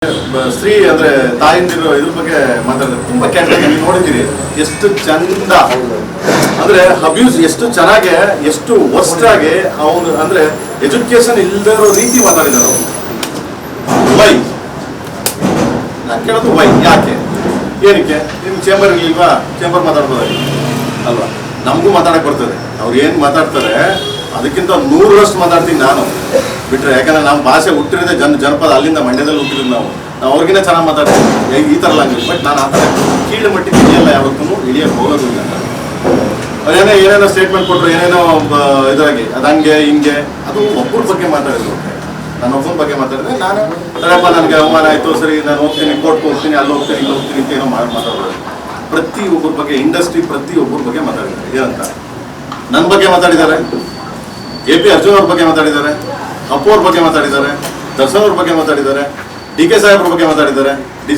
ಸ್ತ್ರೀ ಅಂದ್ರೆ ತಾಯಿಂದಿರೋ ಇದ್ರ ಬಗ್ಗೆ ಮಾತಾಡಿದ್ರೆ ತುಂಬಾ ಕೆಟ್ಟ ನೀವು ನೋಡಿದ್ದೀರಿ ಎಷ್ಟು ಚಂದ ಅಂದ್ರೆ ಅಬ್ಯೂಸ್ ಎಷ್ಟು ಚೆನ್ನಾಗಿ ಎಷ್ಟು ವರ್ಸ್ಟಾಗಿ ಅವನು ಅಂದ್ರೆ ಎಜುಕೇಶನ್ ಇಲ್ಲದೆ ಇರೋ ರೀತಿ ಮಾತಾಡಿದಾರೆ ಅವನು. ವೈ ನಾನು ಕೇಳೋದು ವೈ ಯಾಕೆ ಏನಕ್ಕೆ ನಿಮ್ ಚೇಂಬರ್ ಇಲ್ವಾ ಚೇಂಬರ್ ಮಾತಾಡ್ಬೋದಾಗಿ ಅಲ್ವಾ ನಮಗೂ ಮಾತಾಡಕ್ ಬರ್ತದೆ ಅವ್ರು ಏನ್ ಮಾತಾಡ್ತಾರೆ ಅದಕ್ಕಿಂತ 100ರಷ್ಟು ಮಾತಾಡ್ತೀನಿ ನಾನು ಬಿಟ್ರೆ ಯಾಕಂದ್ರೆ ನಮ್ಮ ಭಾಷೆ ಹುಟ್ಟಿರೋದೇ ಜನಪದ ಅಲ್ಲಿಂದ ಮಂಡ್ಯದಲ್ಲಿ ಹುಟ್ಟಿರೋದು ನಾವು ಅವ್ರಿಗಿನ್ನ ಚೆನ್ನಾಗಿ ಮಾತಾಡ್ತೀವಿ ಈ ಥರ ಲ್ಯಾಂಗ್ವೇಜ್ ಬಟ್ ನಾನು ಆ ಥರ ಕೀಳು ಮಟ್ಟಿಗೆ ಇಳಿಯಲ್ಲ ಯಾವತ್ತೂ ಇಳಿಯಕ್ಕೆ ಹೋಗೋದು ಇಲ್ಲ ಅದೇನೋ ಏನೇನೋ ಸ್ಟೇಟ್ಮೆಂಟ್ ಕೊಟ್ಟರು ಏನೇನೋ ಇದಾಗಿ ಅದಂಗೆ ಹಿಂಗೆ ಅದು ಒಬ್ಬರ ಬಗ್ಗೆ ಮಾತಾಡಿದ್ರು ನಾನು ಒಬ್ಬನ ಬಗ್ಗೆ ಮಾತಾಡಿದ್ರೆ ನಾನು ಸರಿಯಪ್ಪ ನನಗೆ ಅವಮಾನ ಆಯಿತು ಸರಿ ನಾನು ಹೋಗ್ತೀನಿ ಕೋರ್ಟ್ಗೆ ಹೋಗ್ತೀನಿ ಅಲ್ಲಿ ಹೋಗ್ತೀನಿ ಇಲ್ಲಿ ಹೋಗ್ತೀನಿ ಅಂತ ಏನೋ ಮಾತಾಡೋದು ಪ್ರತಿ ಒಬ್ಬರ ಬಗ್ಗೆ ಇಂಡಸ್ಟ್ರಿ ಪ್ರತಿ ಒಬ್ಬರ ಬಗ್ಗೆ ಮಾತಾಡಿದ್ದಾರೆ ಏನಂತ ನನ್ನ ಬಗ್ಗೆ ಮಾತಾಡಿದ್ದಾರೆ AP ಅರ್ಜುನ್ ಅವ್ರ ಬಗ್ಗೆ ಮಾತಾಡಿದ್ದಾರೆ ಅಪ್ಪು ಅವ್ರ ಬಗ್ಗೆ ಮಾತಾಡಿದ್ದಾರೆ ದರ್ಶನ್ ಅವ್ರ ಬಗ್ಗೆ ಮಾತಾಡಿದ್ದಾರೆ DK ಸಾಹೇಬ್ರ ಬಗ್ಗೆ ಮಾತಾಡಿದ್ದಾರೆ DK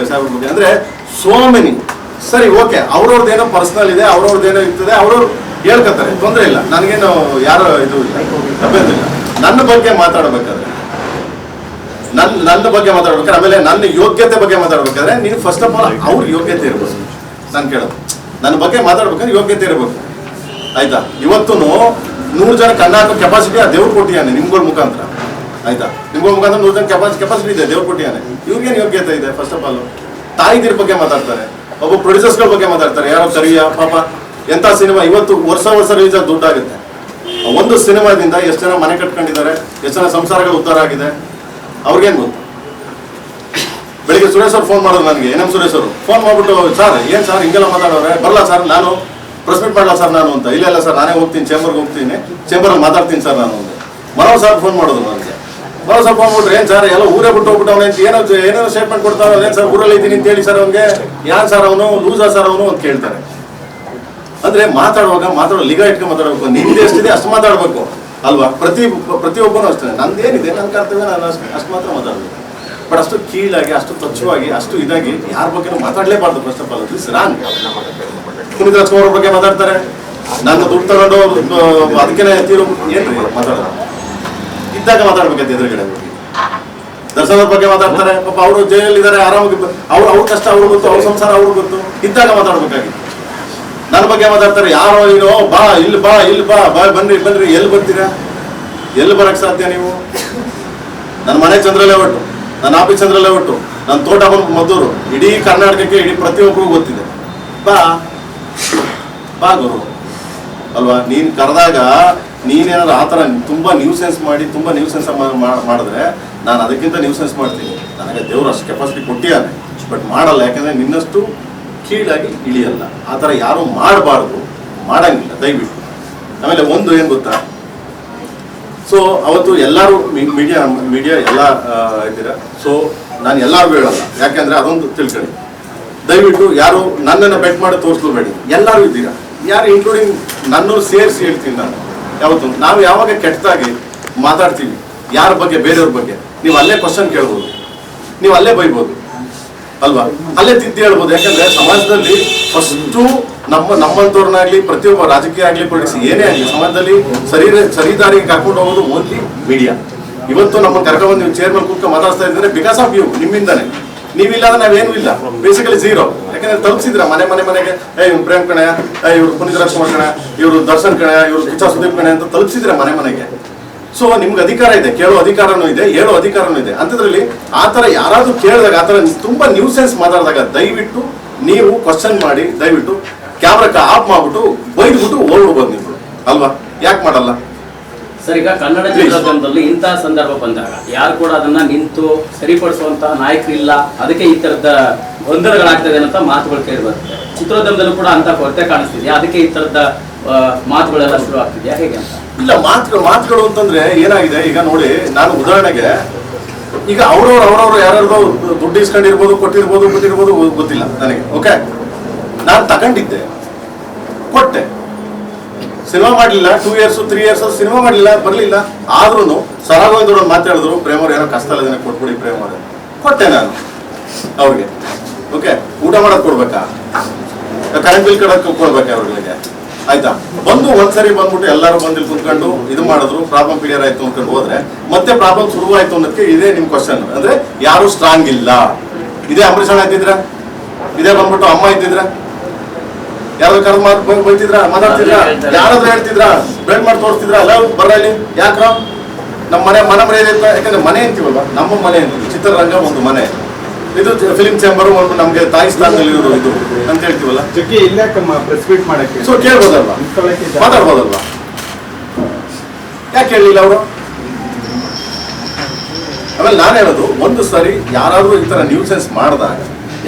ಸಾಹೇಬ್ರ ಬಗ್ಗೆ ಅಂದ್ರೆ ಸೋ ಮೆನಿ ಸರಿ ಓಕೆ ಅವ್ರವ್ರದ್ದೇನೋ ಪರ್ಸನಲ್ ಇದೆ ಅವ್ರವ್ರದ್ದೇನೋ ಇರ್ತದೆ ಅವ್ರವ್ರು ಹೇಳ್ಕೊತಾರೆ ತೊಂದರೆ ಇಲ್ಲ ನನಗೇನು ಯಾರೋ ಇದು ಇಲ್ಲ ಅಭ್ಯಂತರ ಇಲ್ಲ ನನ್ನ ಬಗ್ಗೆ ಮಾತಾಡಬೇಕಾದ್ರೆ ನನ್ನ ಬಗ್ಗೆ ಮಾತಾಡ್ಬೇಕಾದ್ರೆ ಆಮೇಲೆ ನನ್ನ ಯೋಗ್ಯತೆ ಬಗ್ಗೆ ಮಾತಾಡ್ಬೇಕಾದ್ರೆ ನೀನು ಫಸ್ಟ್ ಆಫ್ ಆಲ್ ಅವ್ರ ಯೋಗ್ಯತೆ ಇರ್ಬೋದು ನಾನು ಕೇಳೋದು ನನ್ನ ಬಗ್ಗೆ ಮಾತಾಡ್ಬೇಕಾದ್ರೆ ಯೋಗ್ಯತೆ ಇರಬೇಕು ಆಯ್ತಾ ಇವತ್ತು 100 ಜನ ಕಣ್ಣ ಹಾಕೋ ಕೆಪಾಸಿಟಿ ಆ ದೇವ್ರು ಕೊಟ್ಟಿಯಾನೆ ನಿಮ್ಗಳ ಮುಖಾಂತರ ಆಯ್ತಾ ನಿಮ್ಗಳ ಮುಖಾಂತರ 100 ಜನ ಕೆಪಾಸಿಟಿ ಇದೆ ದೇವ್ರು ಕೊಟ್ಟಿಯಾನೆ ಇವ್ರಿಗೇನು ಯೋಗ್ಯತೆ ಇದೆ ಫಸ್ಟ್ ಆಫ್ ಆಲ್ ತಾಯಿದಿರ ಬಗ್ಗೆ ಮಾತಾಡ್ತಾರೆ ಒಬ್ಬ ಪ್ರೊಡ್ಯೂಸರ್ಸ್ಗಳ ಬಗ್ಗೆ ಮಾತಾಡ್ತಾರೆ ಯಾರೋ ಸರಿಯಾ ಪಾಪ ಎಂಥ ಸಿನಿಮಾ ಇವತ್ತು ವರ್ಷ ರಿಲೀಸ್ ಆಗಿ ದುಡ್ಡಾಗುತ್ತೆ ಒಂದು ಸಿನಿಮಾದಿಂದ ಎಷ್ಟು ಜನ ಮನೆ ಕಟ್ಕೊಂಡಿದ್ದಾರೆ ಎಷ್ಟು ಜನ ಸಂಸಾರಗಳು ಉದ್ಧಾರ ಆಗಿದೆ ಅವ್ರಿಗೇನು ಗೊತ್ತು ಬೆಳಿಗ್ಗೆ ಸುರೇಶ್ ಅವ್ರು ಫೋನ್ ಮಾಡೋದು ನನಗೆ NM ಸುರೇಶ್ ಅವರು ಫೋನ್ ಮಾಡ್ಬಿಟ್ಟು ಸರ್ ಏನು ಸರ್ ಹಿಂಗೆಲ್ಲ ಮಾತಾಡೋರೆ ಬರಲ್ಲ ಸರ್ ನಾನು ಪ್ರೆಸ್ ಮೀಟ್ ಮಾಡಲ್ಲ ಸರ್ ನಾನು ಅಂತ ಇಲ್ಲ ಸರ್ ನಾನೇ ಹೋಗ್ತೀನಿ ಚೇಂಬರ್ಗೆ ಹೋಗ್ತೀನಿ ಚೇಂಬರಲ್ಲಿ ಮಾತಾಡ್ತೀನಿ ಸರ್ ನಾನು ಅಂತ ಮನೋಜ್ ಸರ್ ಫೋನ್ ಮಾಡೋದು ನನಗೆ ಮನೋಜ್ ಸರ್ ಫೋನ್ ಮಾಡ್ರಿ ಏನು ಸರ್ ಎಲ್ಲ ಊರೇ ಬಿಟ್ಟು ಹೋಗ್ಬಿಟ್ಟು ಅವನು ಏನೇನೋ ಸ್ಟೇಟ್ಮೆಂಟ್ ಕೊಡ್ತಾರೆ ಏನು ಸರ್ ಊರಲ್ಲಿ ಇದ್ದೀನಿ ಅಂತ ಹೇಳಿ ಸರ್ ಅವ್ನಿಗೆ ಯಾರು ಸರ್ ಅವನು ಲೂಸಾ ಸರ್ ಅವನು ಅಂತ ಕೇಳ್ತಾರೆ ಅಂದ್ರೆ ಮಾತಾಡೋ ಲಿಗ ಇಟ್ಕೊಂಡು ಮಾತಾಡಬೇಕು ನಿಮ್ದು ಎಷ್ಟಿದೆ ಅಷ್ಟು ಮಾತಾಡ್ಬೇಕು ಅಲ್ವಾ ಪ್ರತಿಯೊಬ್ಬನೂ ಅಷ್ಟೇ ನಂದೇನಿದೆ ನನ್ನ ಕರ್ತವ್ಯ ನಾನು ಅಷ್ಟು ಮಾತ್ರ ಮಾತಾಡಬೇಕು ಬಟ್ ಅಷ್ಟು ಕೀಳಾಗಿ ಅಷ್ಟು ತುಚ್ಛವಾಗಿ ಅಷ್ಟು ಇದಾಗಿ ಯಾರ ಬಗ್ಗೆ ಮಾತಾಡಲೇಬಾರ್ದು first of all this wrong Puneeth Rajkumar ಬಗ್ಗೆ ಮಾತಾಡ್ತಾರೆ ನನ್ನ ದುಡ್ಡು ತಗೊಂಡು ಅದಕ್ಕೆ ತೀರೋ ಏನ್ರಿ ಮಾತಾಡೋದು ಇದ್ದಾಗ ಮಾತಾಡ್ಬೇಕಂತ ಎದುರುಗಡೆ ದರ್ಶನ್ ಅವ್ರ ಬಗ್ಗೆ ಮಾತಾಡ್ತಾರೆ ಪಾಪ ಅವರು ಜೈಲಲ್ಲಿದ್ದಾರೆ ಆರಾಮಾಗಿ ಅವ್ರ ಕಷ್ಟ ಅವ್ರಿಗೆ ಗೊತ್ತು ಅವ್ರ ಸಂಸಾರ ಅವ್ರಿಗೆ ಗೊತ್ತು ಇದ್ದಾಗ ಮಾತಾಡ್ಬೇಕಾಗಿತ್ತು ನನ್ನ ಬಗ್ಗೆ ಮಾತಾಡ್ತಾರೆ ಯಾರೋ ಏನೋ ಬಾ ಇಲ್ಲಿ ಬನ್ರಿ ಎಲ್ಲಿ ಬರ್ತೀರಾ ಎಲ್ಲಿ ಬರಕ್ ಸಾಧ್ಯ ನೀವು ನನ್ನ ಮನೆ ಚಂದ್ರಲ್ಲೇ ಒಟ್ಟು ನನ್ನ ಆಫೀಸ್ ಚಂದ್ರಲ್ಲೇ ಒಟ್ಟು ನನ್ನ ತೋಟ ಬಂದು ಮದ್ದೂರು ಇಡೀ ಕರ್ನಾಟಕಕ್ಕೆ ಇಡೀ ಪ್ರತಿಯೊಬ್ಬರಿಗೂ ಗೊತ್ತಿದೆ ಬಾ ಗುರು ಅಲ್ವಾ ನೀನ್ ಕರೆದಾಗ ನೀನೇನಾದ್ರು ಆ ಥರ ತುಂಬಾ ನ್ಯೂಸೆನ್ಸ್ ಮಾಡಿ ತುಂಬಾ ನ್ಯೂಸೆನ್ಸ್ ಮಾಡಿದ್ರೆ ನಾನು ಅದಕ್ಕಿಂತ ನ್ಯೂಸೆನ್ಸ್ ಮಾಡ್ತೀನಿ ನನಗೆ ದೇವ್ರು ಅಷ್ಟು ಕೆಪಾಸಿಟಿ ಕೊಟ್ಟಿಯಾನೆ ಬಟ್ ಮಾಡಲ್ಲ ಯಾಕಂದ್ರೆ ನಿನ್ನಷ್ಟು ಕೀಳಾಗಿ ಇಳಿಯಲ್ಲ ಆ ಥರ ಯಾರು ಮಾಡಬಾರ್ದು ಮಾಡಂಗಿಲ್ಲ ದಯವಿಟ್ಟು ಆಮೇಲೆ ಒಂದು ಏನು ಗೊತ್ತಾ ಸೊ ಅವತ್ತು ಎಲ್ಲರೂ ಮೀಡಿಯಾ ಎಲ್ಲ ಇದ್ದೀರಾ ಸೊ ನಾನು ಎಲ್ಲರಿಗೂ ಹೇಳಲ್ಲ ಯಾಕೆಂದ್ರೆ ಅದೊಂದು ತಿಳ್ಕೊಳ್ಳಿ ದಯವಿಟ್ಟು ಯಾರು ನನ್ನನ್ನು ಬೆಟ್ ಮಾಡಿ ತೋರಿಸ್ಕೋಬೇಡಿ ಎಲ್ಲರೂ ಇದ್ದೀರಾ ಯಾರು ಇನ್ಕ್ಲೂಡಿಂಗ್ ನನ್ನನ್ನು ಸೇರಿಸಿ ಹೇಳ್ತೀನಿ ನಾನು ಯಾವತ್ತು ನಾವು ಯಾವಾಗ ಕೆಟ್ಟದಾಗಿ ಮಾತಾಡ್ತೀವಿ ಯಾರ ಬಗ್ಗೆ ಬೇರೆಯವ್ರ ಬಗ್ಗೆ ನೀವು ಅಲ್ಲೇ ಕ್ವಶನ್ ಕೇಳ್ಬೋದು ನೀವು ಅಲ್ಲೇ ಬೈಬೋದು ಅಲ್ವಾ ಅಲ್ಲೇ ತಿದ್ದಿ ಹೇಳ್ಬೋದು ಯಾಕಂದ್ರೆ ಸಮಾಜದಲ್ಲಿ ಫಸ್ಟು ನಮ್ಮಂತವ್ರನ್ನಾಗ್ಲಿ ಪ್ರತಿಯೊಬ್ಬ ರಾಜಕೀಯ ಆಗ್ಲಿ ಪೊಲಿಟಿಕ್ಸ್ ಏನೇ ಆಗಲಿ ಸಮಾಜದಲ್ಲಿ ಸರಿದಾರಿಗೆ ಕರ್ಕೊಂಡು ಹೋಗೋದು ಓನ್ಲಿ ಮೀಡಿಯಾ ಇವತ್ತು ನಮ್ಮ ಕರ್ಕೊಂಡ್ಬಂದು ನೀವು ಚೇರ್ಮನ್ ಕೂತ್ಕೊಂಡು ಮಾತಾಡ್ತಾ ಇದ್ರೆ ಬಿಕಾಸ್ ಆಫ್ ಯು ನಿಮ್ಮಿಂದಾನೆ ನೀವಿಲ್ಲ ಅಂದ್ರೆ ನಾವೇನು ಇಲ್ಲ ಬೇಸಿಕಲಿ ಝೀರೋ ಯಾಕಂದ್ರೆ ತಲುಪಿಸಿದ್ರ ಮನೆಗೆ ಇವ್ರು ಪ್ರೇಮ್ ಕಣೆ ಇವ್ರು ಪುನೀತ್ ರಾಜ್ಕುಮಾರ್ ಕಣೆ ಇವರು ದರ್ಶನ್ ಕಣೆ ಇವರು ಕಿಚ್ಚ ಸುದೀಪ್ ಕಣೆ ಅಂತ ತಲುಪಿಸಿದ್ರೆ ಮನೆಗೆ ಸೊ ನಿಮ್ಗೆ ಅಧಿಕಾರ ಇದೆ ಕೇಳೋ ಅಧಿಕಾರನೂ ಇದೆ ಹೇಳೋ ಅಧಿಕಾರನೂ ಇದೆ ಅಂಥದ್ರಲ್ಲಿ ಆ ಥರ ಯಾರಾದ್ರೂ ಕೇಳಿದಾಗ ಆ ಥರ ತುಂಬಾ ನ್ಯೂಸೆನ್ಸ್ ಮಾತಾಡಿದಾಗ ದಯವಿಟ್ಟು ನೀವು ಕ್ವಶನ್ ಮಾಡಿ ದಯವಿಟ್ಟು ಕ್ಯಾಮ್ರಾ ಆಫ್ ಮಾಡ್ಬಿಟ್ಟು ಬೈದ್ಬಿಟ್ಟು ಓಡ್ಬಿಡ್ಬೋದು ನೀವು ಅಲ್ವಾ ಯಾಕೆ ಮಾಡಲ್ಲ ಸರ್ ಈಗ ಕನ್ನಡ ಚಿತ್ರೋದ್ಯಮದಲ್ಲಿ ಇಂತಹ ಸಂದರ್ಭ ಬಂದಾಗ ಯಾರು ಕೂಡ ಅದನ್ನ ನಿಂತು ಸರಿಪಡಿಸುವಂತಹ ನಾಯಕರಿಲ್ಲ ಅದಕ್ಕೆ ಈ ತರದ ಗೊಂದಲಗಳಾಗ್ತದೆ ಅಂತ ಮಾತುಗಳು ಕೇಳಿ ಬರುತ್ತೆ ಚಿತ್ರೋದ್ಯಮದಲ್ಲೂ ಕೂಡ ಅಂತ ಕೊರತೆ ಕಾಣಿಸ್ತಿದೆ ಅದಕ್ಕೆ ಈ ತರದ ಮಾತುಗಳೆಲ್ಲ ಶುರು ಆಗ್ತಿದೆಯಾ ಹೇಗೆ ಅಂತ ಇಲ್ಲ ಮಾತುಗಳು ಅಂತಂದ್ರೆ ಏನಾಗಿದೆ ಈಗ ನೋಡಿ ನಾನು ಉದಾಹರಣೆಗೆ ಈಗ ಅವ್ರವ್ರು ಯಾರ್ಯಾರೋ ದುಡ್ಡು ಇಸ್ಕೊಂಡಿರ್ಬೋದು ಕೊಟ್ಟಿರ್ಬೋದು ಗೊತ್ತಿಲ್ಲ ನನಗೆ ಓಕೆ ನಾನು ತಗೊಂಡಿದ್ದೆ ಕೊಟ್ಟೆ ಸಿನಿಮಾ ಮಾಡಲಿಲ್ಲ 2 years 3 years ಸಿನಿಮಾ ಮಾಡಲಿಲ್ಲ ಬರಲಿಲ್ಲ ಆದ್ರೂ ಸರಾಗೋಯ್ದವ್ರು ಮಾತಾಡಿದ್ರು ಪ್ರೇಮವ್ರು ಏನೋ ಕಷ್ಟ ಅಲ್ಲದೇನೆ ಕೊಟ್ಬಿಡಿ ಪ್ರೇಮವ್ರೆ ಕೊಟ್ಟೆ ನಾನು ಅವ್ರಿಗೆ ಓಕೆ ಊಟ ಮಾಡೋದು ಕೊಡ್ಬೇಕಾ ಕರೆಂಟ್ ಬಿಲ್ ಕೊಡ್ಬೇಕಾ ಅವ್ರಿಗೆ ಆಯ್ತಾ. ಬಂದು ಒಂದ್ಸರಿ ಬಂದ್ಬಿಟ್ಟು ಎಲ್ಲರೂ ಬಂದು ಇಲ್ಲಿ ಕುತ್ಕೊಂಡು ಇದು ಮಾಡಿದ್ರು, ಪ್ರಾಬ್ಲಮ್ ಕ್ಲಿಯರ್ ಆಯ್ತು ಅಂದ್ಕೊಂಡು ಹೋದ್ರೆ ಮತ್ತೆ ಪ್ರಾಬ್ಲಮ್ ಶುರುವಾಯ್ತು ಅನ್ನೋದಕ್ಕೆ ಇದೇ ನಿಮ್ ಕ್ವಶನ್. ಅಂದ್ರೆ ಯಾರು ಸ್ಟ್ರಾಂಗ್ ಇಲ್ಲ. ಇದೇ ಅಂಬರೀಷ್ ಅಣ್ಣ ಇದ್ದಿದ್ರ, ಇದೇ ಬಂದ್ಬಿಟ್ಟು ಅಮ್ಮ ಇದ್ದಿದ್ರ, ಯಾರು ಕರೆದು ಬೈತಿದ್ರ, ಮಾತಾಡ್ತಿದ್ರ, ಯಾರಾದ್ರೂ ಹೇಳ್ತಿದ್ರ, ಬ್ಲೇಡ್ ಮಾಡಿ ತೋರಿಸ್ತಿದ್ರ, ಅಲ್ಲ ಬರ್ರ ಇಲ್ಲಿ ಯಾಕ್ರ ನಮ್ಮ ಮನೆ ಮರ್ಯಾದೆ ಇತ್ತ. ಯಾಕಂದ್ರೆ ಮನೆ ಅಂತೀವಲ್ವ, ನಮ್ಮ ಮನೆ ಅಂತ ಚಿತ್ರರಂಗ ಒಂದು ಮನೆ, ಇದು ಫಿಲಿಂ ಚೇಂಬರ್ ಒಂದು ನಮ್ಗೆ ತಾಯಿ ಸ್ಥಾನದಲ್ಲಿ ಇರೋದು ಇದು ಅಂತ ಹೇಳ್ತೀವಲ್ಲ. ಸೊ ಕೇಳ್ಬೋದಲ್ವಾ, ಮಾತಾಡ್ಬೋದಲ್ವಾ, ಯಾಕೆ ಹೇಳಲಿಲ್ಲ ಅವರು? ಆಮೇಲೆ ನಾನು ಹೇಳೋದು, ಒಂದು ಸರಿ ಯಾರಾದ್ರೂ ಈ ತರ ನ್ಯೂಸೆನ್ಸ್ ಮಾಡಿದಾಗ,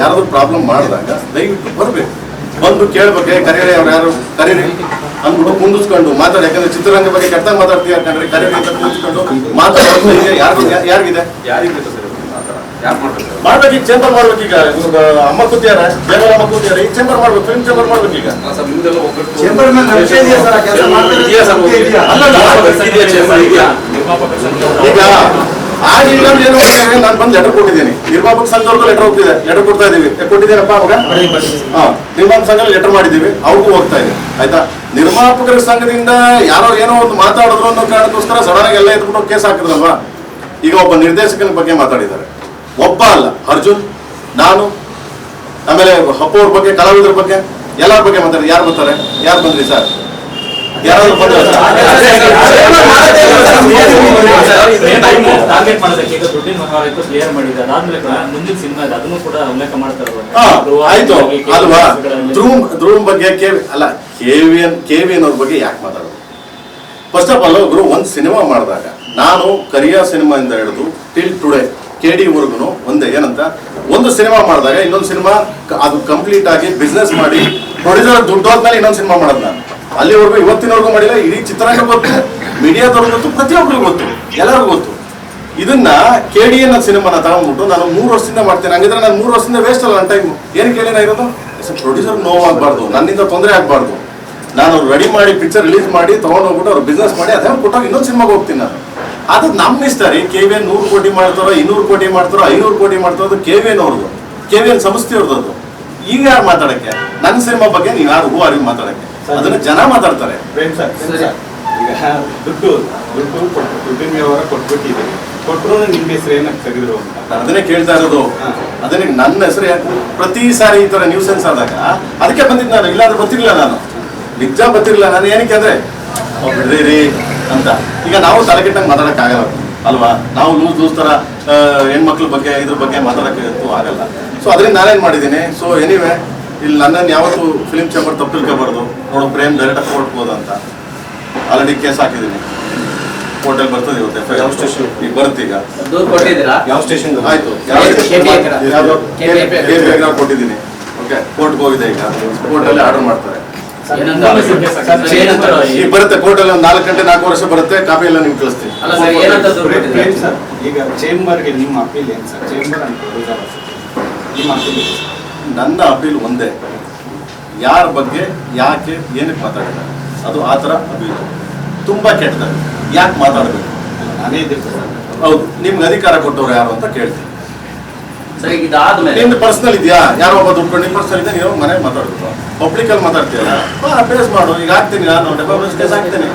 ಯಾರಾದ್ರೂ ಪ್ರಾಬ್ಲಮ್ ಮಾಡಿದಾಗ ದಯವಿಟ್ಟು ಬರ್ಬೇಕು, ಬಂದು ಕೇಳ್ಬೇಕು. ಕರೀರಿ, ಅವ್ರು ಯಾರು ಕರೀರಿ ಅಂದ್ಬಿಟ್ಟು ಕುಂದಿಸ್ಕೊಂಡು ಮಾತಾಡಿ. ಯಾಕಂದ್ರೆ ಚಿತ್ರರಂಗ ಬಗ್ಗೆ ಕೆಟ್ಟಾಗ ಮಾತಾಡ್ತೀವಿ ಯಾಕಂದ್ರೆ ಕರೀರಿ ಅಂತ ಕುಂದಿಸ್ಕೊಂಡು ಮಾತಾಡೋದು ಯಾರಿಗಿದೆ ಮಾಡ್ಬೇಕು. ಈಗ ಚೇಂಬರ್ ಮಾಡ್ಬೇಕು. ಈಗ ಅಮ್ಮ ಕೂತಿಯಾರ, ದೇವರ ಅಮ್ಮ ಕೂತಿಯಾರ, ಈಗ ಚೇಂಬರ್ ಮಾಡ್ಬೇಕು, ಫಿಲ್ಮ್ ಚೇಂಬರ್ ಮಾಡ್ಬೇಕು. ಈಗ ಈಗ ಆಗಿಲ್ಲ ಏನು ನಾನು ಬಂದು ಲೆಟರ್ ಕೊಟ್ಟಿದ್ದೀನಿ, ನಿರ್ಮಾಪಕ ಸಂಘದವ್ರಿಗೂ ಲೆಟರ್ ಕೊಡ್ತಾ ಇದೀವಿ. ಕೊಟ್ಟಿದ್ದೀನಪ್ಪ ಅವಾಗ ನಿರ್ಮಾಪಕ ಸಂಘ ಲೆಟರ್ ಮಾಡಿದ್ದೀವಿ, ಅವ್ರಿಗೂ ಹೋಗ್ತಾ ಇದೆ. ಆಯ್ತಾ, ನಿರ್ಮಾಪಕರ ಸಂಘದಿಂದ ಯಾರೋ ಏನೋ ಒಂದು ಮಾತಾಡಿದ್ರು ಅನ್ನೋ ಕಾರಣಕ್ಕೋಸ್ಕರ ಸಡನ್ ಆಗಿ ಎಲ್ಲ ಎತ್ಬಿಟ್ಟು ಕೇಸ್ ಹಾಕಿದ್ರಲ್ವಾ. ಈಗ ಒಬ್ಬ ನಿರ್ದೇಶಕನ ಬಗ್ಗೆ ಮಾತಾಡಿದ್ದಾರೆ, ಒಬ್ಬ ಅಲ್ಲ, ಅರ್ಜುನ್, ನಾನು, ಆಮೇಲೆ ಅಪ್ಪು ಅವ್ರ ಬಗ್ಗೆ, ಕಲಾವಿದರ ಬಗ್ಗೆ, ಎಲ್ಲರ ಬಗ್ಗೆ ಮಾತಾಡಿ. ಯಾರು ಬರ್ತಾರೆ? ಯಾರು ಬಂದ್ರಿ ಸರ್? ಯಾರಾದ್ರೂ ಬಂದ್ರೆ ಆಯ್ತು ಅಲ್ವಾ. ಧ್ರುವ್ ಬಗ್ಗೆ ಅಲ್ಲ, KVN ಅವ್ರ ಬಗ್ಗೆ ಯಾಕೆ ಮಾತಾಡೋದು? ಫಸ್ಟ್ ಆಫ್ ಆಲ್ ಒಬ್ರು ಒಂದು ಸಿನಿಮಾ ಮಾಡಿದಾಗ, ನಾನು ಕರಿಯಾ ಸಿನಿಮಾ ಇಂದ ಹಿಡಿದು ಟಿಲ್ ಟುಡೇ KD ವರ್ಗುನು ಒಂದೇ ಏನಂತ, ಒಂದು ಸಿನಿಮಾ ಮಾಡಿದಾಗ ಇನ್ನೊಂದು ಸಿನಿಮಾ ಅದು ಕಂಪ್ಲೀಟ್ ಆಗಿ ಬಿಸ್ನೆಸ್ ಮಾಡಿ ಪ್ರೊಡ್ಯೂಸರ್ ದುಡ್ಡು ಹೋದ್ಮೇಲೆ ಇನ್ನೊಂದು ಸಿನಿಮಾ ಮಾಡೋದು. ನಾನು ಅಲ್ಲಿವರೆಗೂ ಇವತ್ತಿನವರೆಗೂ ಮಾಡಿಲ್ಲ. ಇಡೀ ಚಿತ್ರರಂಗ ಗೊತ್ತು, ಮೀಡಿಯಾದವ್ರಿಗೆ ಗೊತ್ತು, ಪ್ರತಿಯೊಬ್ಬರಿಗೂ ಗೊತ್ತು, ಎಲ್ಲರಿಗೂ ಗೊತ್ತು. ಇದನ್ನ KD ಅನ್ನೋ ಸಿನಿಮಾನ ತಗೊಂಡ್ಬಿಟ್ಟು ನಾನು 3 ವರ್ಷದಿಂದ ಮಾಡ್ತೇನೆ. ಹಂಗಿದ್ರೆ ನಾನು 3 ವರ್ಷದಿಂದ ವೇಸ್ಟ್ ಅಲ್ಲ ನನ್ನ ಟೈಮ್. ಏನಕ್ಕೆ ಹೇಳಿನ ಇರೋದು? ಪ್ರೊಡ್ಯೂಸರ್ ನೋವಾಗಬಾರ್ದು, ನನ್ನಿಂದ ತೊಂದರೆ ಆಗಬಾರ್ದು. ನಾನು ರೆಡಿ ಮಾಡಿ ಪಿಕ್ಚರ್ ರಿಲೀಸ್ ಮಾಡಿ ತೊಗೊಂಡೋಗ್ಬಿಟ್ಟು ಅವ್ರು ಬಿಸ್ನೆಸ್ ಮಾಡಿ ಅದೇ ಕೊಟ್ಟಾಗ ಇನ್ನೊಂದು ಸಿನಿಮಾಗೆ ಹೋಗ್ತೀನಿ ನಾನು. ಅದು ನಮ್ಮ ಇಷ್ಟ ರೀ. KVN 100 ಕೋಟಿ ಮಾಡ್ತಾರೋ, 200 ಕೋಟಿ ಮಾಡ್ತಾರೋ, 500 ಕೋಟಿ ಮಾಡ್ತಾರೋ, ಅದು KVN ಅವ್ರದ್ದು, KVN ಸಂಸ್ಥೆ ಅವ್ರದ್ದು. ಈಗ ಯಾರು ಮಾತಾಡಕ್ಕೆ? ನನ್ನ ಸಿನಿಮಾ ಬಗ್ಗೆ ನೀವು ಯಾರು ಹೂ ಅರಿವು ಮಾತಾಡಕ್ಕೆ? ಅದನ್ನ ಜನ ಮಾತಾಡ್ತಾರೆ. ಈಗ ದುಡ್ಡಿನ ವ್ಯವಹಾರ ಕೊಟ್ಬಿಟ್ಟಿದ್ದೀವಿ, ಕೊಟ್ಟರು ನಿಮ್ಮ ಹೆಸರು ಏನಕ್ಕೆ ತೆಗೆದ್ರು ಅಂತ ಅದನ್ನೇ ಕೇಳ್ತಾ ಇರೋದು. ಅದನ್ನ ನನ್ನ ಹೆಸರು ಪ್ರತಿ ಸಾರಿ ಈ ತರ ನ್ಯೂಸೆನ್ಸ್ ಆದಾಗ ಅದಕ್ಕೆ ಬಂದಿದ್ದು ನಾನು, ಇಲ್ಲಾಂದ್ರೆ ಗೊತ್ತಿರಲಿಲ್ಲ. ನಾನು ನಿಜ ಗೊತ್ತಿರಲಿಲ್ಲ. ನಾನು ಏನಕ್ಕೆ ಅಂದ್ರೆ ಬಿಡ್ರಿ ಅಂತ. ಈಗ ನಾವು ತಲೆಕೆಟ್ಟಂಗೆ ಮಾತಾಡಕ್ಕಾಗಲ್ಲ ಅಲ್ವಾ. ನಾವು ಲೂಸ್ ತರ ಹೆಣ್ಮಕ್ಳ ಬಗ್ಗೆ ಇದ್ರ ಬಗ್ಗೆ ಮಾತಾಡಕ್ಕೆ ಆಗಲ್ಲ. ಸೊ ಅದರಿಂದ ನಾನೇನ್ ಮಾಡಿದ್ದೀನಿ. ಸೊ ಎನಿವೆ, ಇಲ್ಲಿ ನನ್ನನ್ನು ಯಾವತ್ತು ಫಿಲಿಂ ಚೇಂಬರ್ ತಪ್ಪು ತಿಳ್ಕೊಬಾರ್ದು. ನೋಡು, ಪ್ರೇಮ್ ಡೈರೆಕ್ಟ್ ಕೋರ್ಟ್ ಹೋದ ಅಂತ ಆಲ್ರೆಡಿ ಕೇಸ್ ಹಾಕಿದ್ದೀನಿ. ಕೋರ್ಟಲ್ಲಿ ಬರ್ತದೆ ಇವತ್ತು FIR. ಯಾವ ಸ್ಟೇಷನ್ ಈಗ ಬರುತ್ತೆ? ಈಗ ಯಾವ ಸ್ಟೇಷನ್ ಆಯ್ತು? ಕೊಟ್ಟಿದ್ದೀನಿ. ಓಕೆ, ಕೋರ್ಟ್ಗೆ ಹೋಗಿದೆ. ಈಗ ಕೋರ್ಟಲ್ಲಿ ಆರ್ಡರ್ ಮಾಡ್ತಾರೆ. ಈಗ ಬರುತ್ತೆ ಕೋರ್ಟಲ್ಲಿ ಒಂದು 4 ಗಂಟೆ 4 ವರ್ಷ ಬರುತ್ತೆ. ಕಾಪಿ ಎಲ್ಲ ನಿಮ್ಗೆ ಕಳಿಸ್ತೀನಿ. ಈಗ ಚೇಂಬರ್ಗೆ ನಿಮ್ಮ ಅಪೀಲ್ ಏನು ಸರ್? ಚೇಂಬರ್ ಅಂತ ನಿಮ್ಮ ಅಪೀಲ್? ನನ್ನ ಅಪೀಲ್ ಒಂದೇ, ಯಾರ ಬಗ್ಗೆ ಯಾಕೆ ಏನಕ್ಕೆ ಮಾತಾಡಿದ್ದಾರೆ ಅದು ಆ ಥರ ಅಪೀಲ್. ತುಂಬಾ ಕೆಟ್ಟದಾಗ ಯಾಕೆ ಮಾತಾಡಬೇಕು? ಅದೇ ಇದೆ. ಹೌದು, ನಿಮ್ಗೆ ಅಧಿಕಾರ ಕೊಟ್ಟವ್ರು ಯಾರು ಅಂತ ಕೇಳ್ತೀನಿ. ಸರಿ, ಇದಾದ್ಮೇಲೆ ನಿಮ್ದು ಪರ್ಸನಲ್ ಇದೆಯಾ? ಯಾರೋ ಒಬ್ಬ ದುಡ್ಡು ನಿಮ್ಮ ಪರ್ಸನಲ್ ಇದೆ, ನೀವು ಮನೆಗೆ ಮಾತಾಡ್ಬೇಕು. ಪಬ್ಲಿಕಲ್ಲಿ ಮಾತಾಡ್ತೀರಾ? ಫೇಸ್ ಮಾಡು. ಈಗ ಹಾಕ್ತೀನಿ ನಾನು, ಡೆಪಾರ್ಟ್ಮೆಂಟ್ ಕೇಸ್ ಹಾಕ್ತೀನಿ,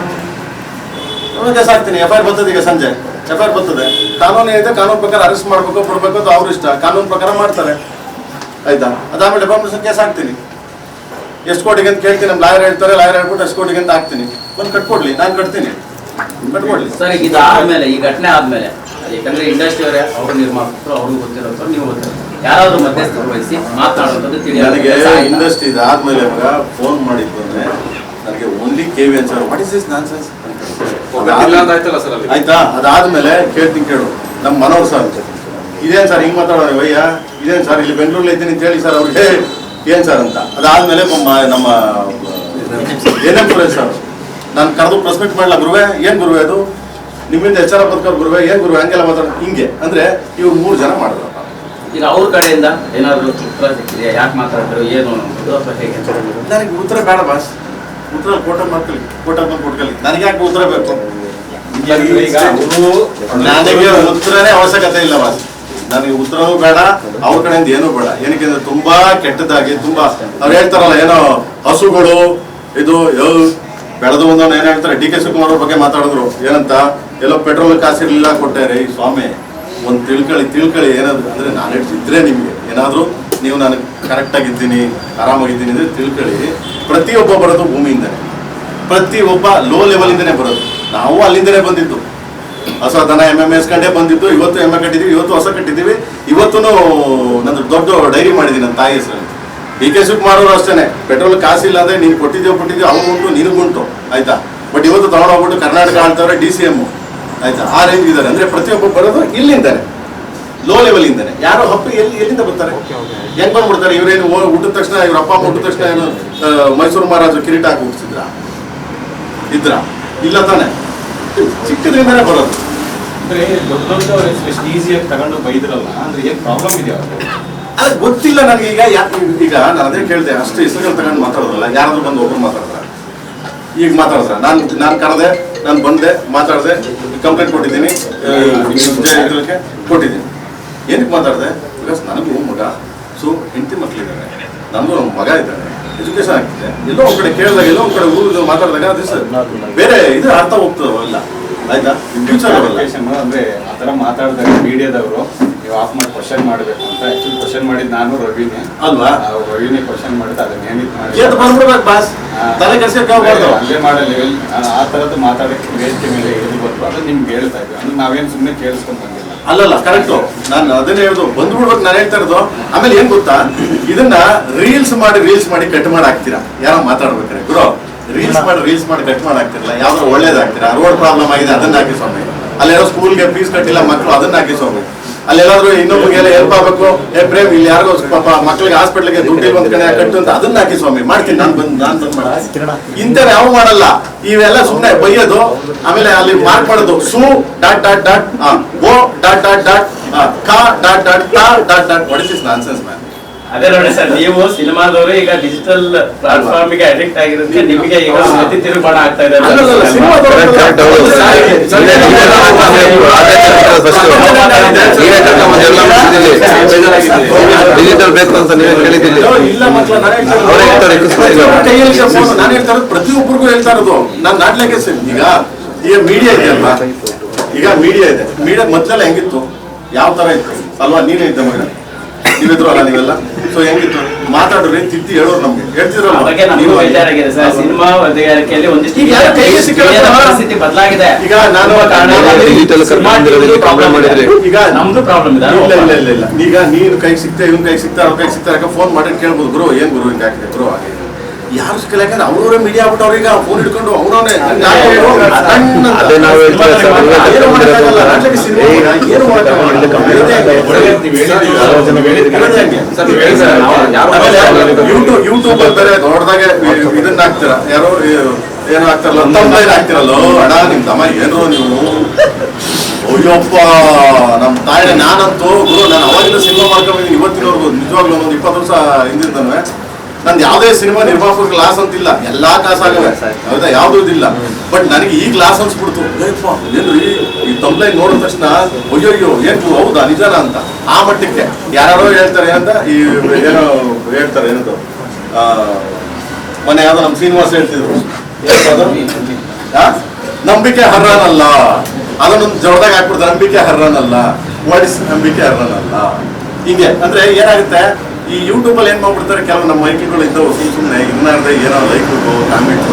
ಕೇಸ್ ಹಾಕ್ತೀನಿ. FIR ಬರ್ತದೆ. ಈಗ ಸಂಜೆ FIR ಬರ್ತದೆ. ಕಾನೂನು ಏನಿದೆ ಕಾನೂನು ಪ್ರಕಾರ ಅರೆಸ್ಟ್ ಮಾಡ್ಬೇಕು, ಕೊಡ್ಬೇಕು ಅಂತ ಅವ್ರ ಇಷ್ಟ. ಕಾನೂನು ಪ್ರಕಾರ ಮಾಡ್ತಾರೆ. ಆಯ್ತಾ? ಅದಾದ್ಮೇಲೆ ಡೆಪಾರ್ಟ್ಮೆಂಟ್ ಕೇಸ್ ಹಾಕ್ತೀನಿ. ಎಷ್ಟು ಕೋಟಿಗೆ ಅಂತ ಕೇಳ್ತೀನಿ. ನಮ್ಮ ಲಾಯರ್ ಹೇಳ್ತಾರೆ, ಲಾಯರ್ ಹೇಳ್ಬಿಟ್ಟು ಎಷ್ಟು ಕೋಟಿಗೆ ಅಂತ ಹಾಕ್ತೀನಿ. ಬಂದು ಕಟ್ಕೊಡ್ಲಿ, ನಾನು ಕಟ್ತೀನಿ, ಕಟ್ಕೊಡ್ಲಿ. ಸರ್, ಇದಾದ್ಮೇಲೆ ಈ ಘಟನೆ ಆದ್ಮೇಲೆ, ಯಾಕಂದ್ರೆ ಇಂಡಸ್ಟ್ರಿ ಅವರೇ, ಅವರು ನಿರ್ಮಾಪಕರು, ಅವ್ರಿಗೂ ಗೊತ್ತಿರೋದು, ನೀವು ಗೊತ್ತಿರೋದು, ಯಾರಾದ್ರೂ ಮಧ್ಯಸ್ಥರು ವಹಿಸಿ ಮಾತನಾಡೋದು ನನಗೆ ಇಂಡಸ್ಟ್ರಿ ಇದಾದ್ಮೇಲೆ ಫೋನ್ ಮಾಡಿದ್ದು ಅಂದ್ರೆ ನನಗೆ only KVN sir, what is this nonsense ಆಯ್ತಾ? ಅದಾದ್ಮೇಲೆ ಕೇಳ್ತೀನಿ, ಕೇಳು ನಮ್ಮ ಮನೋಹರ್ ಸರ್, ಇದೇನು ಸರ್ ಹಿಂಗೆ ಮಾತಾಡೋಣ ವಯ್ಯ, ಇದೇನು ಸರ್ ಇಲ್ಲಿ ಬೆಂಗಳೂರಲ್ಲಿ ಇದ್ದೀನಿ ಅಂತ ಹೇಳಿ ಸರ್ ಅವ್ರಿಗೆ ಏನು ಸರ್ ಅಂತ. ಅದಾದ್ಮೇಲೆ ನಮ್ಮ NM ಸುರೇಶ್ ಸರ್ ನಾನು ಕರೆದು ಪ್ರೆಸ್ ಮೀಟ್ ಮಾಡಲ್ಲ. ಗುರುವೆ ಏನು ಗುರುವೆ ಅದು ನಿಮ್ಮಿಂದ ಎಚ್ಚರ ಬದುಕೋರು ಗುರುವೆ, ಏನು ಗುರುವೆ ಹಂಗೆಲ್ಲ ಮಾತಾಡೋದು ಹಿಂಗೆ ಅಂದ್ರೆ ಇವ್ರು 3 ಜನ ಮಾಡಿದ್ರು. ಈಗ ಅವ್ರ ಕಡೆಯಿಂದ ಏನಾದ್ರು ಉತ್ತರ ಸಿಕ್ಕಿದೆಯಾ? ಯಾಕೆ ಮಾತಾಡಿದ್ರು ಏನು ಅನ್ನೋದು ಅಥವಾ ಹೇಗೆ? ನನಗೆ ಉತ್ತರ ಬೇಡ ಬಾಸ್. ಉತ್ತರ ಕೋಟಲ್ಲಿ ಮಾಡ್ಕೊಳ್ಳಿ, ಕೋಟಲ್ಲಿ ಕೊಟ್ಕೊಳ್ಳಿ. ನನಗೆ ಯಾಕೆ ಉತ್ತರ ಬೇಕು? ನನಗೆ ಉತ್ತರನೇ ಅವಶ್ಯಕತೆ ಇಲ್ಲ ಬಾಸ್. ನನಗೆ ಉತ್ತರನೂ ಬೇಡ, ಅವ್ರ ಕಡೆಯಿಂದ ಏನೂ ಬೇಡ. ಏನಕ್ಕೆ ತುಂಬಾ ಕೆಟ್ಟದಾಗಿ, ತುಂಬಾ ಅವ್ರು ಹೇಳ್ತಾರಲ್ಲ, ಏನೋ ಹಸುಗಳು ಇದು ಬೆಳೆದು ಬಂದವನು ಏನ್ ಹೇಳ್ತಾರೆ, ಡಿ ಕೆ ಶಿವಕುಮಾರ್ ಅವ್ರ ಬಗ್ಗೆ ಮಾತಾಡಿದ್ರು. ಏನಂತ, ಎಲ್ಲೋ ಪೆಟ್ರೋಲ್ ಕಾಸಿರ್ಲಿಲ್ಲ ಕೊಟ್ಟಾರೆ. ಈ ಸ್ವಾಮಿ ಒಂದು ತಿಳ್ಕೊಳ್ಳಿ ಏನಾದ್ರು ಅಂದ್ರೆ ನಾಲೆಡ್ಜ್ ಇದ್ರೆ ನಿಮ್ಗೆ ಏನಾದ್ರು ನೀವು ನಾನು ಕರೆಕ್ಟ್ ಆಗಿದ್ದೀನಿ ಆರಾಮಾಗಿದ್ದೀನಿ ಅಂದ್ರೆ ತಿಳ್ಕೊಳ್ಳಿ. ಪ್ರತಿಯೊಬ್ಬ ಬರೋದು ಭೂಮಿಯಿಂದನೇ, ಪ್ರತಿಯೊಬ್ಬ ಲೋ ಲೆವೆಲ್ ಇಂದನೇ ಬರೋದು. ನಾವು ಅಲ್ಲಿಂದನೇ ಬಂದಿದ್ದು, ಹೊಸ ದನ ಎಮ್ಮೆ ಎಸ್ಕೊಂಡೇ ಬಂದಿದ್ದು. ಇವತ್ತು ಎಮ್ಮೆ ಕಟ್ಟಿದೀವಿ, ಇವತ್ತು ಹೊಸ ಕಟ್ಟಿದೀವಿ. ಇವತ್ತು ನಂದು ದೊಡ್ಡ ಡೈರಿ ಮಾಡಿದ್ದೀನಿ ನನ್ನ ತಾಯಿ ಹೆಸರಲ್ಲಿ. ಡಿ ಕೆ ಶಿವಕುಮಾರ್ ಅವರು ಅಷ್ಟೇ, ಪೆಟ್ರೋಲ್ ಕಾಸಿಲ್ಲ ಅಂದ್ರೆ ನೀನು ಕೊಟ್ಟಿದ್ದೀವಿ ಅವ್ನು ಉಂಟು ನಿನಗುಂಟು, ಆಯ್ತಾ. ಬಟ್ ಇವತ್ತು ತಗೊಂಡೋಗ್ಬಿಟ್ಟು ಕರ್ನಾಟಕ ಆಳ್ತವ್ರೆ DCM, ಆಯ್ತಾ. ಆ ರೇಂಜ್ ಇದ್ದಾರೆ. ಅಂದ್ರೆ ಪ್ರತಿಯೊಬ್ಬ ಬರೋದು ಇಲ್ಲಿಂದಾನೆ, ಲೋ ಲೆವೆಲ್ ಇಂದಾನೆ. ಯಾರೋ ಹಪ್ಪು ಎಲ್ಲಿಂದ ಬರ್ತಾರೆ, ಹೆಂಗ್ ಬಂದ್ಬಿಡ್ತಾರೆ. ಇವ್ರೇನು ಹುಟ್ಟಿದ ತಕ್ಷಣ, ಇವ್ರ ಅಪ್ಪ ಅಮ್ಮ ಹುಟ್ಟಿದ ತಕ್ಷಣ ಏನು ಮೈಸೂರು ಮಹಾರಾಜರು ಕಿರೀಟ ಹಾಕಿ ಇದ್ರ ಇಲ್ಲ ತಾನೆ, ಚಿಕ್ಕದ್ರಿಂದಾನೆ ಬರೋದು. ಅಂದ್ರೆ ದೊಡ್ಡವ್ರು ಎಷ್ಟು ಈಸಿಯಾಗಿ ತಗೊಂಡು ಬೈದ್ರಲ್ಲ, ಅಂದ್ರೆ ಏನ್ ಪ್ರಾಬ್ಲಮ್ ಇದೆಯಾ? ಅದು ಗೊತ್ತಿಲ್ಲ ನನಗೆ. ಈಗ ನಾನು ಅದೇ ಕೇಳಿದೆ, ಅಷ್ಟು ಹೆಸರುಗಳು ತಗೊಂಡು ಮಾತಾಡೋದಲ್ಲ. ಯಾರಾದ್ರೂ ಬಂದು ಒಬ್ಬರು ಮಾತಾಡ್ತಾರೆ, ಈಗ ಮಾತಾಡಿದ್ರ ನಾನು ಕರೆದೆ, ನಾನು ಬಂದೆ, ಮಾತಾಡಿದೆ, ಕಂಪ್ಲೇಂಟ್ ಕೊಟ್ಟಿದ್ದೀನಿ, ಇದಕ್ಕೆ ಕೊಟ್ಟಿದ್ದೀನಿ. ಏನಕ್ಕೆ ಮಾತಾಡಿದೆ? ಬಿಕಾಸ್ ನನಗೂ ಮಗ, ಸೊ ಹೆಂಡತಿ ಮಕ್ಕಳಿದ್ದಾರೆ, ನನಗೂ ನಮ್ಮ ಮಗ ಇದ್ದಾರೆ, ಎಜುಕೇಶನ್ ಆಗ್ತಿದೆ. ಎಲ್ಲೋ ಒಂದು ಕಡೆ ಕೇಳಿದಾಗ, ಎಲ್ಲೋ ಒಂದು ಕಡೆ ಊರು ಮಾತಾಡಿದಾಗ ಅದು ಬೇರೆ ಇದು ಅರ್ಥ ಹೋಗ್ತದಲ್ಲ, ಆಯ್ತಾ. ಫ್ಯೂಚರ್ ಅಂದ್ರೆ ಆ ಥರ ಮಾತಾಡಿದಾಗ ಮೀಡಿಯಾದವರು ನೀವು ಆಫ್ ಮಾಡಿ ಕ್ವಶನ್ ಮಾಡಬೇಕು ಅಂತ. ಆಕ್ಚುಲಿ ಕ್ವಶನ್ ಮಾಡಿದ್ ನಾನು ರವಿನೇ ಅಲ್ವಾ, ರವಿನೇ ಕ್ವಶನ್ ಮಾಡಿದ್ದು. ಅದನ್ನ ಏನಿತ್ತು ಎದ್ದು ಬಂದ್ಬಿಡ್ಬೇಕು ಬಾಸ್, ತಲೆ ಕೆಲ್ಸಕ್ಕೆ ಹೋಗ್ಬಾರ್ದು. ಅಲ್ಲೇ ಮಾಡೋ ಲೆವೆಲ್ ಆ ಥರದ್ದು ಮಾತಾಡಕ್ಕೆ ವೇದಿಕೆ ಮೇಲೆ ಇಳಿದು ಬಂತು. ಅದು ನಿಮ್ಗೆ ಹೇಳ್ತಾ ಇದ್ವಿ, ಅಂದ್ರೆ ನಾವೇನು ಸುಮ್ಮನೆ ಕೇಳಿಸ್ಕೊಂಡು ಬಂದಿಲ್ಲ. ಅಲ್ಲಲ್ಲ, ಕರೆಕ್ಟು. ನಾನು ಅದನ್ನೇ ಹೇಳ್ದು, ಬಂದ್ಬಿಡ್ಬೇಕು. ನಾನು ಹೇಳ್ತಾ ಇರೋದು. ಆಮೇಲೆ ಏನ್ ಗೊತ್ತಾ, ಇದನ್ನ ರೀಲ್ಸ್ ಮಾಡಿ ಕಟ್ ಮಾಡಿ ಹಾಕ್ತೀರಾ. ಯಾರೋ ಮಾತಾಡ್ಬೇಕಾರೆ ಗುರು, ರೀಲ್ಸ್ ಮಾಡಿ ಕಟ್ ಮಾಡಿ ಹಾಕ್ತಿರಲ್ಲ. ಯಾವ್ದಾರು ಒಳ್ಳೇದಾಗ್ತೀರಾ. ರೋಡ್ ಪ್ರಾಬ್ಲಮ್ ಆಗಿದೆ, ಅದನ್ನ ಹಾಕಿ ಸ್ವಾಮಿ. ಅಲ್ಲೇನೋ ಸ್ಕೂಲ್ಗೆ ಫೀಸ್ ಕಟ್ಟಿಲ್ಲ ಮಕ್ಕಳು, ಅದನ್ನ ಹಾಕಿ ಸ್ವಾಮಿ. ಅಲ್ಲೆಲ್ಲಾದ್ರೂ ಇನ್ನೊಬ್ಬರಿಗೆ ಹೆಲ್ಪ್ ಆಗ್ಬೇಕು, ಪ್ರೇಮ್ ಇಲ್ಲಿ ಯಾರಿಗೋ ಪಾಪ ಮಕ್ಳಿಗೆ ಹಾಸ್ಪಿಟ್ಲಿಗೆ ದುಡ್ಡು ಒಂದ್ ಕಡೆ ಕಟ್ಟು ಅಂತ, ಅದನ್ನ ಹಾಕಿ ಸ್ವಾಮಿ. ಮಾಡ್ತೀನಿ ನಾನು ಬಂದ್ ಇಂಥವ್ ಯಾವ ಮಾಡಲ್ಲ. ಇವೆಲ್ಲ ಸುಮ್ಮನೆ ಬೈಯೋದು, ಆಮೇಲೆ ಅಲ್ಲಿ ಮಾರ್ಕ್ ಮಾಡೋದು, ಸು ಡಾಟ್ ಡಾಟ್ ಡಾಟ್ ಗೋ ಡಾಟ್ ಡಾಟ್ ಡಾಟ್ ಕಾ ಡಾಟ್ ಡಾಟ್ ತಾ dot dot. What is this nonsense man? ಅದೇ ನೋಡಿ ಸರ್, ನೀವು ಸಿನಿಮಾದವರು ಈಗ ಡಿಜಿಟಲ್ ಪ್ಲಾಟ್ಫಾರ್ಮ್ ಗೆ ಅಡಿಕ್ಟ್ ಆಗಿರೋದಕ್ಕೆ ನಿಮಗೆ ಈಗ ಅತಿ ತಿರುಗಾಟ ಆಗ್ತಾ ಇದೆ. ಡಿಜಿಟಲ್ ಬೇಕು ಅಂತ ನೀವೇ ಕೇಳಿದ್ದೀರಿ. ಇಲ್ಲ ಮಕ್ಕಳ, ನಾನು ಹೇಳ್ತಾ ಇರೋದು ಪ್ರತಿಯೊಬ್ಬರಿಗೂ ಹೇಳ್ತಾ ಇರೋದು. ನಾನು ನಾಟ್ಲಿಕ್ಕೆ ಈಗ ಮೀಡಿಯಾ ಇದೆ ಅಲ್ವಾ, ಈಗ ಮೀಡಿಯಾ ಇದೆ. ಮೀಡಿಯಾ ಮೊದಲೆಲ್ಲ ಹೆಂಗಿತ್ತು, ಯಾವ ತರ ಇತ್ತು ಅಲ್ವಾ? ನೀವೇ ಇದ್ದ ಮಗ, ನೀವಿದ್ರು ಅಲ್ಲ ನೀವೆಲ್ಲ. ಸೊ ಹೆಂಗಿತ್ತು, ಮಾತಾಡ್ರಿ, ತಿದ್ದಿ ಹೇಳೋರು ನಮ್ಗೆ ಹೇಳ್ತಿದ್ರಲ್ಲ. ಸಿನಿಮಾ ವರದಿಗಾರಿಕೆಯಲ್ಲಿ ಒಂದಿಷ್ಟು ಪರಿಸ್ಥಿತಿ ಬದಲಾಗಿದೆ. ಈಗ ನಾನು ಈಗ ನಮ್ದು ಪ್ರಾಬ್ಲಮ್ ಇದೆ. ಇಲ್ಲ ಈಗ ನೀನು ಕೈ ಸಿಗ್ತಾ, ಇವ್ನ ಕೈ ಸಿಗ್ತಾ, ಅವ್ರ ಕೈ ಸಿಗ್ತಾ ಫೋನ್ ಮಾಡಿ ಕೇಳ್ಬೋದು. ಗುರು ಏನ್ ಗುರು ಹಿಂಗೆ ಹಾಕಿದೆ ಗುರು, ಹಾಗೆ ಯಾರು ಸಿಕ್ಕಲ್ಲ. ಯಾಕಂದ್ರೆ ಅವ್ರವರೇ ಮೀಡಿಯಾ ಆಗ್ಬಿಟ್ಟು ಅವ್ರೀಗ ಫೋನ್ ಹಿಡ್ಕೊಂಡು ಅವನವನೇ ಯೂಟ್ಯೂಬ್ ಅಲ್ಲಿ ಬೇರೆ ದೊಡ್ಡದಾಗೆ ಇದನ್ನ ಹಾಕ್ತೀರ. ಯಾರೋ ಏನೋ ಹಾಕ್ತಾರಲ್ಲ, ತಮ್ಮ ಹಾಕ್ತಿರಲ್ಲೋ, ಅಣ್ಣ ನಿಮ್ ತಮ್ಮ ಏನೋ ನೀವು. ಅಯ್ಯಪ್ಪ, ನಮ್ ತಾಯಿ ನಾನಂತೂ ಗುರು, ನಾನು ಅವಾಗಿಂದ ಸಿನಿಮಾ ಮಾಡ್ಕೊಂಡಿದ್ದೀನಿ ಇವತ್ತಿನವರೆಗೂ. ನಿಜವಾಗ್ಲೂ ಒಂದು 20 ವರ್ಷ ಹಿಂದಿದ್ದಾನೆ. ನಂದು ಯಾವುದೇ ಸಿನಿಮಾ ನಿರ್ಮಾಪಕ ಕ್ಲಾಸ್ ಅಂತಿಲ್ಲ, ಎಲ್ಲಾ ಕ್ಲಾಸ್ ಆಗವೆ, ಹೌದಾ, ಯಾವ್ದು ಇದಿಲ್ಲ. ಬಟ್ ನನಗೆ ಈ ಕ್ಲಾಸ್ ಅನ್ಸ್ಬಿಡ್ತು. ಏನ್ರಿ ಈ ತಂಬ್ಲೈನ್ ನೋಡಿದ ತಕ್ಷಣ ಅಯ್ಯೋ ಏನ್ ಹೌದಾ ನಿಜಾನ ಅಂತ. ಆ ಮಟ್ಟಕ್ಕೆ ಯಾರೋ ಹೇಳ್ತಾರೆ ಏನಂತ, ಈ ಏನೋ ಹೇಳ್ತಾರೆ ಏನದು, ಮೊನ್ನೆ ಯಾವ್ದೋ ನಮ್ ಶ್ರೀನಿವಾಸ ಹೇಳ್ತಿದ್ರು, ನಂಬಿಕೆ ಹರ್ರನಲ್ಲ, ಅದನ್ನೊಂದು ಜೋರದಾಗ ಹಾಕ್ಬಿಡ್ತಾರೆ. ನಂಬಿಕೆ ಹರ್ರನಲ್ಲ, ವಾಟ್ ನಂಬಿಕೆ ಹರ್ರನಲ್ಲ. ಹಿಂಗೆ ಅಂದ್ರೆ ಏನಾಗುತ್ತೆ, ಈ ಯೂಟ್ಯೂಬ್ ಅಲ್ಲಿ ಏನ್ ಮಾಡ್ಬಿಡ್ತಾರೆ, ಕೆಲವು ನಮ್ಮ ಮೈಕ್ಗಳು ಇದ್ದವು ಸುಮ್ಮನೆ ಇನ್ನಾರ್ದೆ ಏನೋ ಲೈಕ್ ಕಾಮೆಂಟ್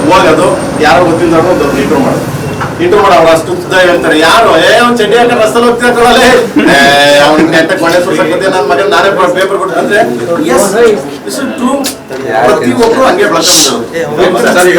ಹೋಗೋದು, ಯಾರೋ ಗೊತ್ತಿಲ್ಲ ಒಂದು ಇಂಟ್ರೋ ಮಾಡೋದು. ಇಂಟ್ರೋ ಮಾಡೋ ಅವ್ರು ಅಷ್ಟು ಉದ್ದ ಹೇಳ್ತಾರೆ. ಯಾರು ಒಂದು ಚಡ್ಡಿ ಹಾಕಿ ರಸ್ತಲ್ಲಿ ಹೋಗ್ತಾ ಕೊಡಲೇ ಅವ್ನ ನೆಟ್ಟಕ್ಕೆ ಒಳ್ಳೆ ಸುರ್ಸಕ್ಕೆ ನನ್ನ ಮಗನ ನಾನೇ ಪೇಪರ್ ಕೊಟ್ಟು ಅಂದ್ರೆ ಟ್ರೂ. ಪ್ರತಿಯೊಬ್ಬರು ಹಂಗೆ ಬಳಸ್ತಾರೆ.